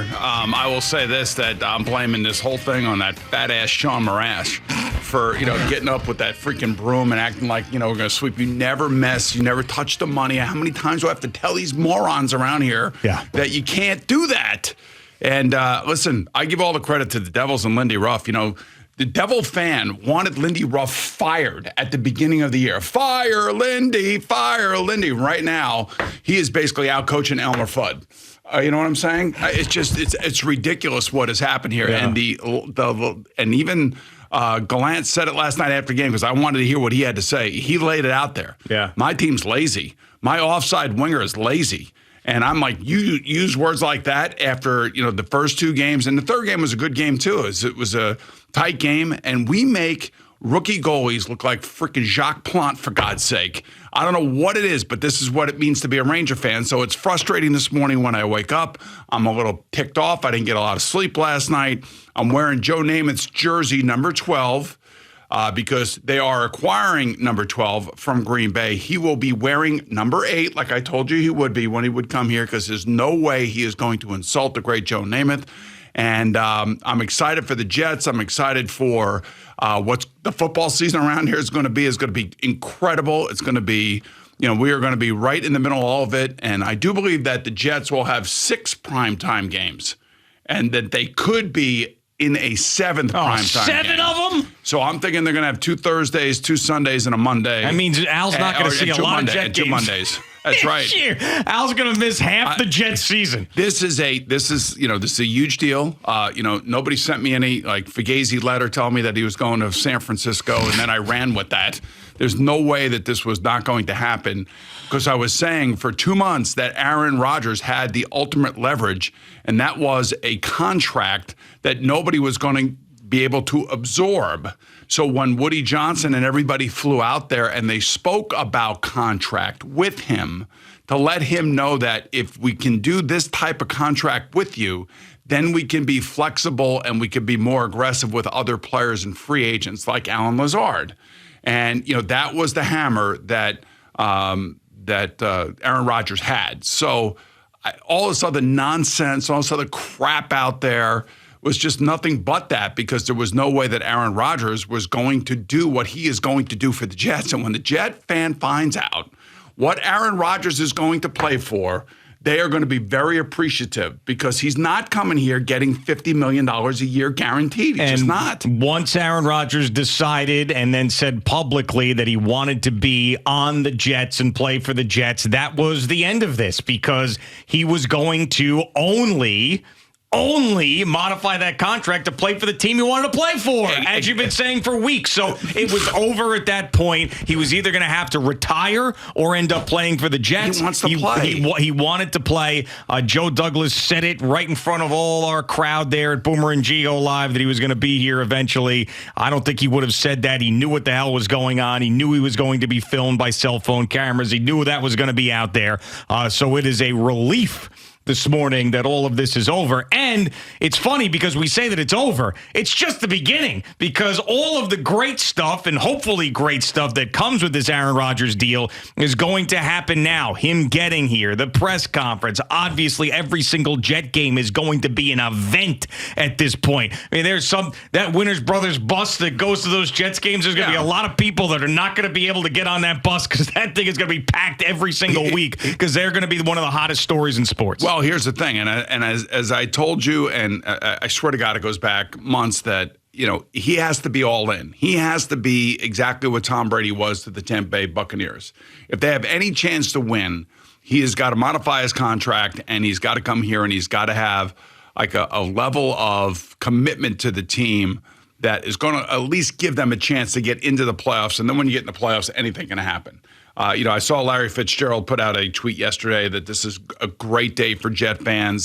here. I will say this, that I'm blaming this whole thing on that fat-ass Sean Morash for, getting up with that freaking broom and acting like, we're going to sweep. You never mess. You never touch the money. How many times do I have to tell these morons around here that you can't do that? And listen, I give all the credit to the Devils and Lindy Ruff. The Devil fan wanted Lindy Ruff fired at the beginning of the year. Fire Lindy, fire Lindy. Right now, he is basically out coaching Elmer Fudd. You know what I'm saying? It's ridiculous what has happened here. Yeah. And even Gallant said it last night after the game because I wanted to hear what he had to say. He laid it out there. Yeah. My team's lazy. My offside winger is lazy. And I'm like, you use words like that after, the first two games. And the third game was a good game, too. It was a tight game. And we make rookie goalies look like freaking Jacques Plante, for God's sake. I don't know what it is, but this is what it means to be a Ranger fan. So it's frustrating this morning when I wake up. I'm a little ticked off. I didn't get a lot of sleep last night. I'm wearing Joe Namath's jersey, number 12. Because they are acquiring number 12 from Green Bay. He will be wearing number 8, like I told you he would be when he would come here, because there's no way he is going to insult the great Joe Namath. And I'm excited for the Jets. I'm excited for what the football season around here is going to be. It's going to be incredible. It's going to be, we are going to be right in the middle of all of it. And I do believe that the Jets will have 6 primetime games and that they could be in a 7th primetime game. 7 of them? So I'm thinking they're going to have 2 Thursdays, 2 Sundays, and a Monday. That means Al's not going to see a lot of Jet games. 2 Mondays. That's right. Al's going to miss half the Jets season. This is a huge deal. Nobody sent me any Fugazi letter telling me that he was going to San Francisco, and then I ran with that. There's no way that this was not going to happen, because I was saying for 2 months that Aaron Rodgers had the ultimate leverage, and that was a contract that nobody was going to be able to absorb. So when Woody Johnson and everybody flew out there and they spoke about contract with him to let him know that if we can do this type of contract with you, then we can be flexible and we can be more aggressive with other players and free agents like Alan Lazard. And, that was the hammer that Aaron Rodgers had. So all this other nonsense, all this other crap out there was just nothing but that, because there was no way that Aaron Rodgers was going to do what he is going to do for the Jets. And when the Jet fan finds out what Aaron Rodgers is going to play for, they are going to be very appreciative, because he's not coming here getting $50 million a year guaranteed. He's just not. Once Aaron Rodgers decided and then said publicly that he wanted to be on the Jets and play for the Jets, that was the end of this, because he was going to only modify that contract to play for the team he wanted to play for, as you've been saying for weeks. So it was over at that point. He was either going to have to retire or end up playing for the Jets. He wants to play. He wanted to play. Joe Douglas said it right in front of all our crowd there at Boomer and Gio Live that he was going to be here eventually. I don't think he would have said that. He knew what the hell was going on. He knew he was going to be filmed by cell phone cameras. He knew that was going to be out there. So it is a relief this morning that all of this is over. And it's funny because we say that it's over. It's just the beginning, because all of the great stuff, and hopefully great stuff, that comes with this Aaron Rodgers deal is going to happen now. Him getting here, the press conference. Obviously, every single Jet game is going to be an event at this point. I mean, there's that Winners Brothers bus that goes to those Jets games. There's going to be a lot of people that are not going to be able to get on that bus, because that thing is going to be packed every single week, because they're going to be one of the hottest stories in sports. Well, here's the thing, and as I told you, and I swear to God it goes back months, that he has to be all in. He has to be exactly what Tom Brady was to the Tampa Bay Buccaneers. If they have any chance to win, he has got to modify his contract, and he's got to come here, and he's got to have like a level of commitment to the team that is going to at least give them a chance to get into the playoffs. And then when you get in the playoffs, anything can happen. I saw Larry Fitzgerald put out a tweet yesterday that this is a great day for Jet fans.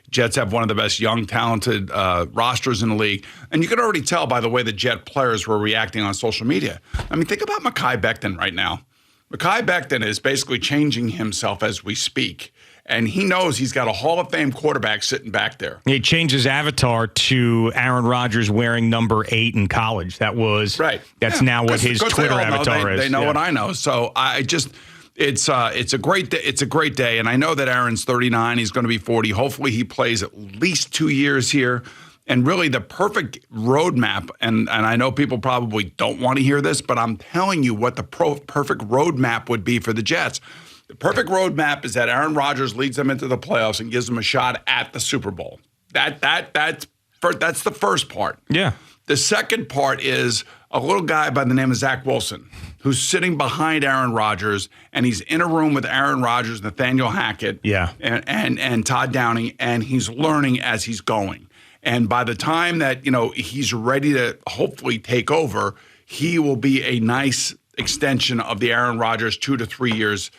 Jets have one of the best young, talented rosters in the league. And you can already tell by the way the Jet players were reacting on social media. I mean, think about Mekhi Becton right now. Mekhi Becton is basically changing himself as we speak. And he knows he's got a Hall of Fame quarterback sitting back there. He changed his avatar to Aaron Rodgers wearing number 8 in college. That was right. That's now what his Twitter avatar is. They know what I know. So it's a great day. It's a great day, and I know that Aaron's 39. He's going to be 40. Hopefully, he plays at least 2 years here. And really, the perfect roadmap. And I know people probably don't want to hear this, but I'm telling you what the perfect roadmap would be for the Jets. The perfect roadmap is that Aaron Rodgers leads them into the playoffs and gives them a shot at the Super Bowl. That's the first part. Yeah. The second part is a little guy by the name of Zach Wilson, who's sitting behind Aaron Rodgers, and he's in a room with Aaron Rodgers, Nathaniel Hackett, and Todd Downing, and he's learning as he's going. And by the time that he's ready to hopefully take over, he will be a nice extension of the Aaron Rodgers 2 to 3 years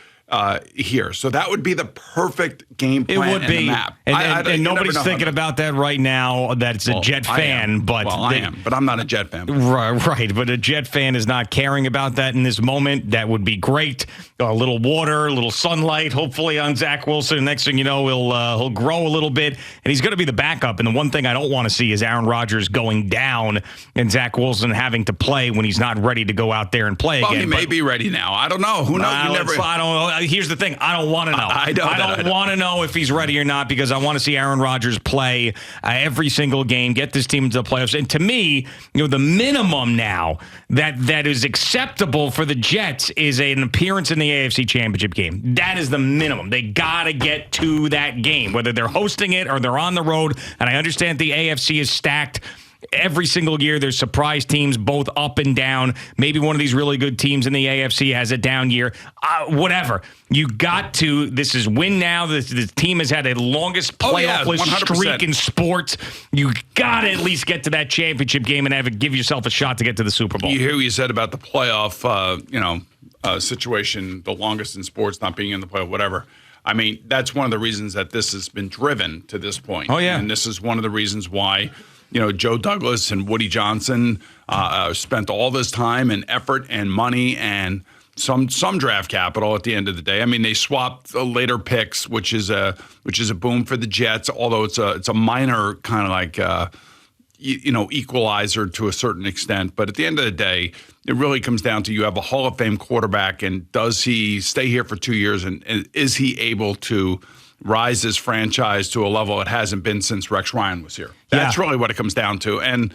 here. So that would be the perfect game plan. It would be. The map. And nobody's thinking about that right now. That's a Jet fan. I am, but I'm not a Jet fan. Right. But a Jet fan is not caring about that in this moment. That would be great. A little water, a little sunlight, hopefully on Zach Wilson. Next thing you know, he'll grow a little bit, and he's going to be the backup. And the one thing I don't want to see is Aaron Rodgers going down and Zach Wilson having to play when he's not ready to go out there and play again. He may be ready now. I don't know. Who knows? I don't know. Here's the thing. I don't want to know. I don't want to know if he's ready or not, because I want to see Aaron Rodgers play every single game, get this team into the playoffs. And to me, the minimum now that is acceptable for the Jets is an appearance in the AFC Championship game. That is the minimum. They got to get to that game, whether they're hosting it or they're on the road. And I understand the AFC is stacked. Every single year, there's surprise teams, both up and down. Maybe one of these really good teams in the AFC has a down year. Whatever. You got to. This is win now. This team has had the longest playoff-less streak in sports. You got to at least get to that championship game and give yourself a shot to get to the Super Bowl. You hear what you said about the playoff, situation, the longest in sports, not being in the playoff, whatever. I mean, that's one of the reasons that this has been driven to this point. Oh, yeah. And this is one of the reasons why Joe Douglas and Woody Johnson spent all this time and effort and money and some draft capital at the end of the day. I mean, they swapped later picks, which is a boom for the Jets, although it's a minor kind of like equalizer to a certain extent. But at the end of the day, it really comes down to you have a Hall of Fame quarterback, and does he stay here for 2 years, and is he able to rise his franchise to a level it hasn't been since Rex Ryan was here? That's really what it comes down to. And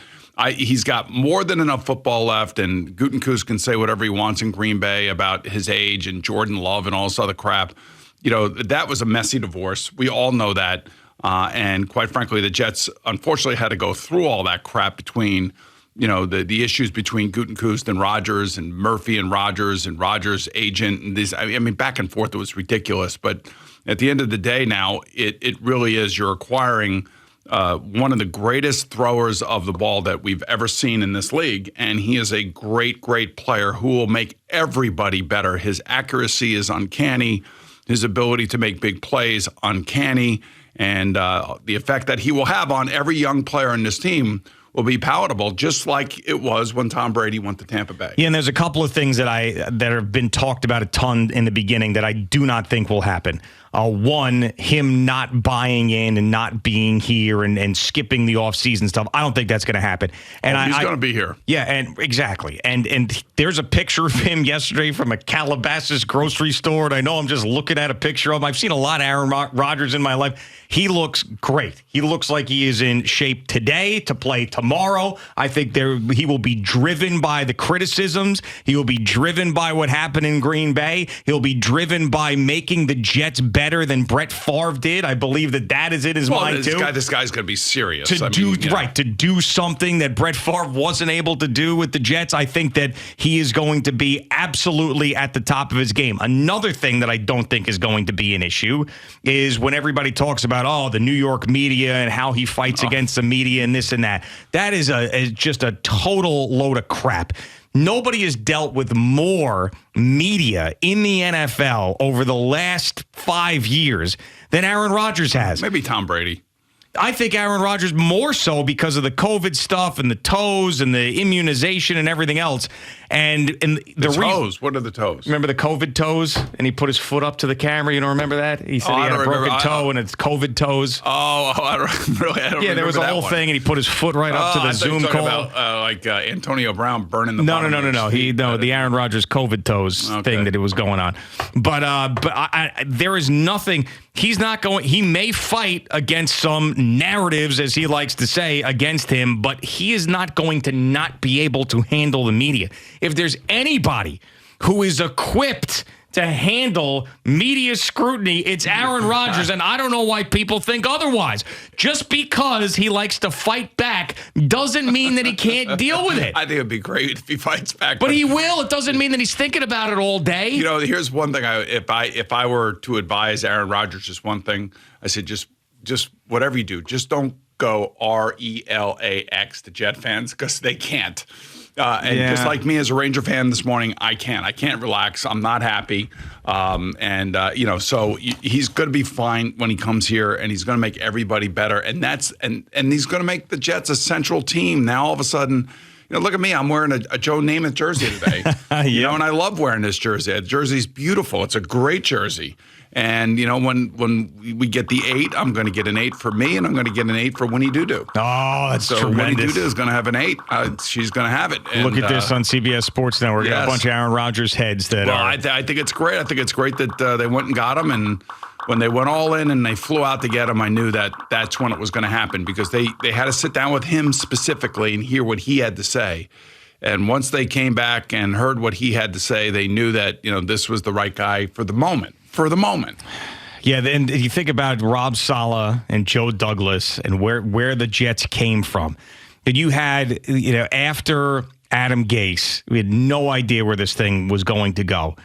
he's got more than enough football left, and Gutekunst can say whatever he wants in Green Bay about his age and Jordan Love and all this other crap. That was a messy divorce. We all know that. And quite frankly, the Jets unfortunately had to go through all that crap between the issues between Gutekunst and Rodgers and Murphy and Rodgers agent and these. I mean, back and forth, it was ridiculous. But at the end of the day, now it really is. You're acquiring one of the greatest throwers of the ball that we've ever seen in this league, and he is a great, great player who will make everybody better. His accuracy is uncanny. His ability to make big plays, uncanny, and the effect that he will have on every young player in this team will be palatable, just like it was when Tom Brady went to Tampa Bay. Yeah, and there's a couple of things that have been talked about a ton in the beginning that I do not think will happen. One, him not buying in and not being here and skipping the offseason stuff. I don't think that's going to happen. And he's going to be here. Yeah, and exactly. And there's a picture of him yesterday from a Calabasas grocery store, and I know I'm just looking at a picture of him. I've seen a lot of Aaron Rodgers in my life. He looks great. He looks like he is in shape today to play tomorrow. I think he will be driven by the criticisms. He will be driven by what happened in Green Bay. He'll be driven by making the Jets better than Brett Favre did. I believe that is in his mind too. This guy's going to be serious. To do something that Brett Favre wasn't able to do with the Jets. I think that he is going to be absolutely at the top of his game. Another thing that I don't think is going to be an issue is when everybody talks about the New York media and how he fights against the media and this and that. That is just a total load of crap. Nobody has dealt with more media in the NFL over the last 5 years than Aaron Rodgers has. Maybe Tom Brady. I think Aaron Rodgers more so because of the COVID stuff and the toes and the immunization and everything else. And the toes. What are the toes? Remember the COVID toes? And he put his foot up to the camera. You don't remember that? He said he had a broken toe and it's COVID toes. I don't really. Yeah, there was a whole thing, and he put his foot right up to the Zoom call. About, Antonio Brown burning the. No. The Aaron Rodgers COVID toes thing that it was going on. But there is nothing. He's not going. He may fight against some narratives, as he likes to say, against him, but he is not going to not be able to handle the media. If there's anybody who is equipped to handle media scrutiny, it's Aaron Rodgers, and I don't know why people think otherwise. Just because he likes to fight back doesn't mean that he can't deal with it. I think it'd be great if he fights back. But he will. It doesn't mean that he's thinking about it all day. Here's one thing. If I were to advise Aaron Rodgers, just one thing, I said just whatever you do, just don't go RELAX to Jet fans, because they can't. Just like me as a Ranger fan this morning, I can't relax. I'm not happy. So he's going to be fine when he comes here, and he's going to make everybody better. And he's going to make the Jets a central team. Now, all of a sudden, look at me. I'm wearing a Joe Namath jersey today. And I love wearing this jersey. The jersey's beautiful. It's a great jersey. And, when we get the 8, I'm going to get an 8 for me, and I'm going to get an 8 for Winnie Doo-Doo. Oh, that's tremendous. So Winnie Doo-Doo is going to have an 8. She's going to have it. And, look at this on CBS Sports Network. Yes. Got a bunch of Aaron Rodgers heads that are. I think it's great. I think it's great that they went and got him. And when they went all in and they flew out to get him, I knew that that's when it was going to happen, because they had to sit down with him specifically and hear what he had to say. And once they came back and heard what he had to say, they knew that, this was the right guy for the moment. Yeah, then you think about Rob Saleh and Joe Douglas and where the Jets came from. And you had, after Adam Gase, we had no idea where this thing was going to go.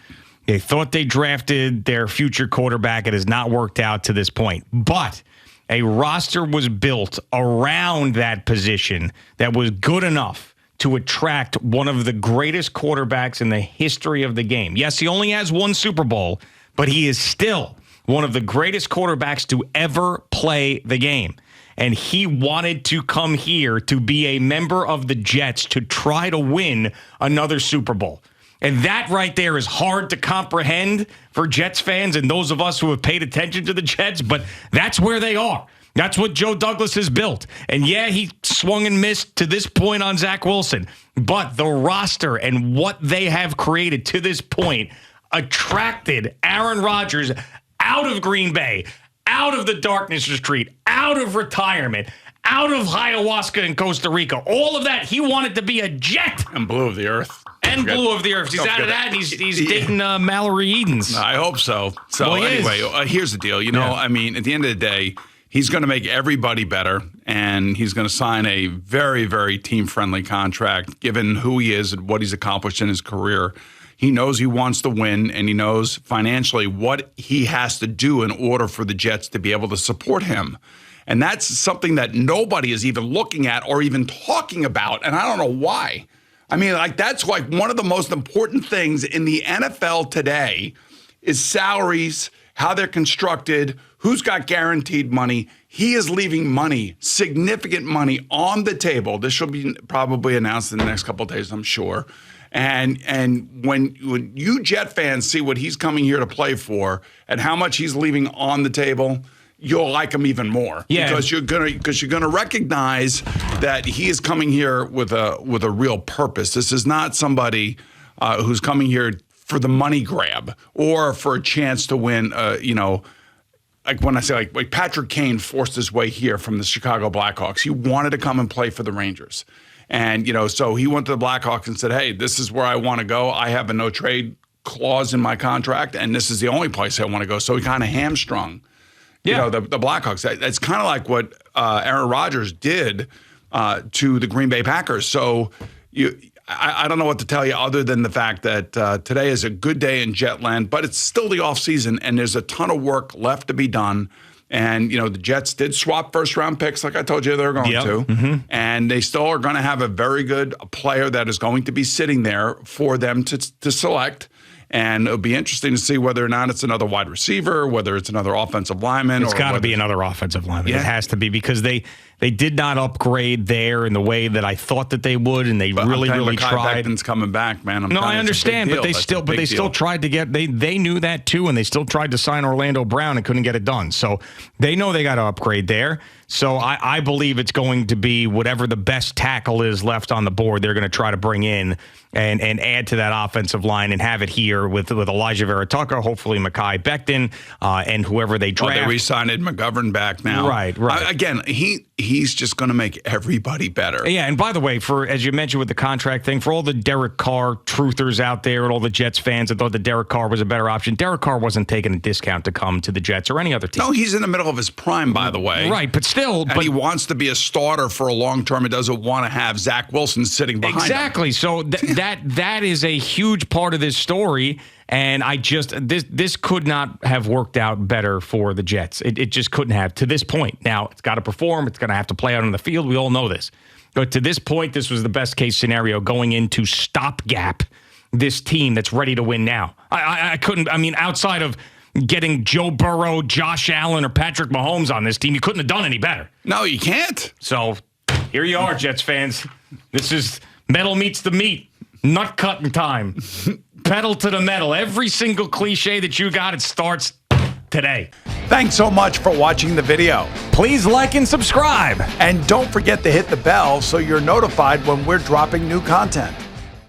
They thought they drafted their future quarterback. It has not worked out to this point. But a roster was built around that position that was good enough to attract one of the greatest quarterbacks in the history of the game. Yes, he only has one Super Bowl, but he is still one of the greatest quarterbacks to ever play the game. And he wanted to come here to be a member of the Jets to try to win another Super Bowl. And that right there is hard to comprehend for Jets fans and those of us who have paid attention to the Jets, but that's where they are. That's what Joe Douglas has built. And yeah, he swung and missed to this point on Zach Wilson, but the roster and what they have created to this point attracted Aaron Rodgers out of Green Bay, out of the darkness retreat, out of retirement, out of ayahuasca in Costa Rica. All of that. He wanted to be a Jet. And blue of the earth. And blue of the earth. He's out of that, and he's dating Mallory Edens. I hope so. So anyway, here's the deal. At the end of the day, he's going to make everybody better, and he's going to sign a very, very team-friendly contract, given who he is and what he's accomplished in his career. He knows he wants to win, and he knows financially what he has to do in order for the Jets to be able to support him. And that's something that nobody is even looking at or even talking about, and I don't know why. That's one of the most important things in the NFL today is salaries, how they're constructed, who's got guaranteed money. He is leaving money, significant money, on the table. This will be probably announced in the next couple of days, I'm sure. And when you Jet fans see what he's coming here to play for and how much he's leaving on the table, you'll like him even more. Yeah. Because you're gonna recognize that he is coming here with a real purpose. This is not somebody who's coming here for the money grab or for a chance to win. Like when I say like Patrick Kane forced his way here from the Chicago Blackhawks. He wanted to come and play for the Rangers. And, so he went to the Blackhawks and said, hey, this is where I want to go. I have a no trade clause in my contract, and this is the only place I want to go. So he kind of hamstrung, the Blackhawks. That's kind of like what Aaron Rodgers did to the Green Bay Packers. So I don't know what to tell you other than the fact that today is a good day in Jetland, but it's still the offseason, and there's a ton of work left to be done. And, the Jets did swap first-round picks, like I told you they were going to. Mm-hmm. And they still are going to have a very good player that is going to be sitting there for them to select. And it'll be interesting to see whether or not it's another wide receiver, whether it's another offensive lineman. It's got to be another offensive lineman. Yeah. It has to be, because they did not upgrade there in the way that I thought that they would, and they really tried. Becton's coming back, man. No, I understand, but they still tried to get. They knew that too, and they still tried to sign Orlando Brown and couldn't get it done. So they know they got to upgrade there. So I believe it's going to be whatever the best tackle is left on the board. They're going to try to bring in and add to that offensive line and have it here with Elijah Vera Tucker, hopefully Mekhi Becton, and whoever they draft. They re-signed McGovern back now. Right. Again, he's just going to make everybody better. Yeah, and by the way, as you mentioned with the contract thing, for all the Derek Carr truthers out there and all the Jets fans that thought that Derek Carr was a better option, Derek Carr wasn't taking a discount to come to the Jets or any other team. No, he's in the middle of his prime, by the way. Right, but still. And he wants to be a starter for a long term. He doesn't want to have Zach Wilson sitting behind him. Exactly. So that is a huge part of this story. And this could not have worked out better for the Jets. It just couldn't have to this point. Now, it's got to perform. It's going to have to play out on the field. We all know this. But to this point, this was the best case scenario going into stopgap this team that's ready to win now. I couldn't, outside of getting Joe Burrow, Josh Allen, or Patrick Mahomes on this team, you couldn't have done any better. No, you can't. So here you are, Jets fans. This is metal meets the meat. Nut cutting time. Pedal to the metal. Every single cliche that you got, it starts today. Thanks so much for watching the video. Please like and subscribe. And don't forget to hit the bell so you're notified when we're dropping new content.